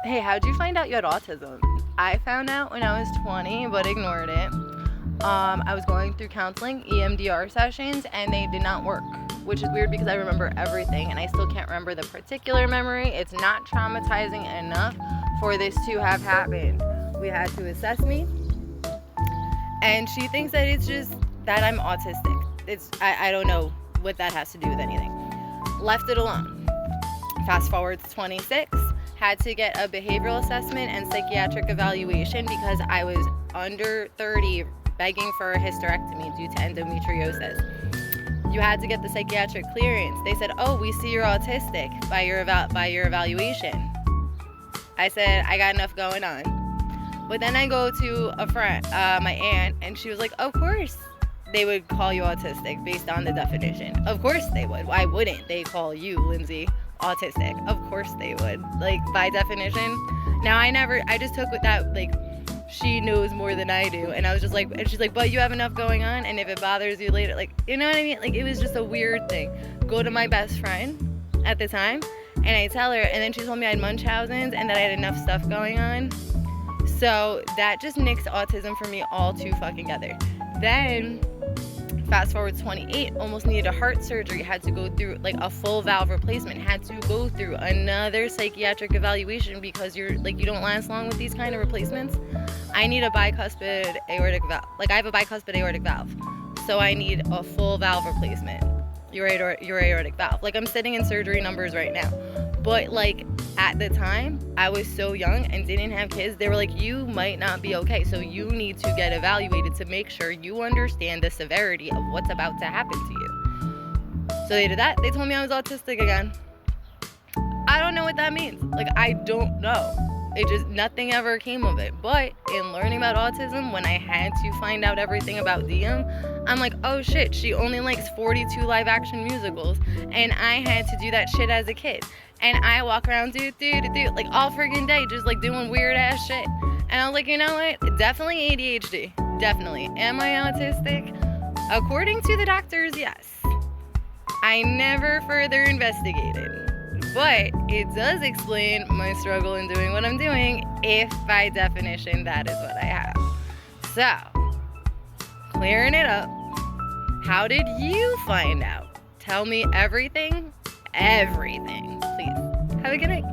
Hey, how'd you find out you had autism? I found out when I was 20, but ignored it. I was going through counseling, EMDR sessions, and they did not work, which is weird because I remember everything, and I still can't remember the particular memory. It's not traumatizing enough for this to have happened. We had to assess me, and she thinks that it's just that I'm autistic. I don't know what that has to do with anything. Left it alone. Fast forward to 26. Had to get a behavioral assessment and psychiatric evaluation because I was under 30 begging for a hysterectomy due to endometriosis. You had to get the psychiatric clearance. They said, oh, we see you're autistic by your evaluation. I said, I got enough going on. But then I go to a friend, my aunt, and she was like, of course they would call you autistic based on the definition. Of course they would. Why wouldn't they call you, Lindsay, autistic? Of course they would, like, by definition. Now I just took with that, like, she knows more than I do, and I was just like, and she's like, but you have enough going on, and if it bothers you later, like, you know what I mean? Like, it was just a weird thing. Go to my best friend at the time, and I tell her, and then she told me I had Munchausen's and that I had enough stuff going on. So that just nixed autism for me all too fucking together. Then fast forward 28, almost needed a heart surgery, had to go through like a full valve replacement, had to go through another psychiatric evaluation because you don't last long with these kind of replacements. I need a bicuspid aortic valve. Like, I have a bicuspid aortic valve, so I need a full valve replacement, your aortic valve. Like, I'm sitting in surgery numbers right now, but like at the time I was so young and didn't have kids. They were like, you might not be okay, so you need to get evaluated to make sure you understand the severity of what's about to happen to you. So they did that. They told me I was autistic again. I don't know what that means. Like, I don't know. It just, nothing ever came of it. But in learning about autism, when I had to find out everything about Diem, I'm like, oh shit, she only likes 42 live action musicals, and I had to do that shit as a kid. And I walk around like all friggin' day, just like doing weird ass shit. And I was like, you know what? Definitely ADHD. Definitely. Am I autistic? According to the doctors, yes. I never further investigated. But it does explain my struggle in doing what I'm doing, if by definition that is what I have. So, clearing it up, how did you find out? Tell me everything, please. Have a good night.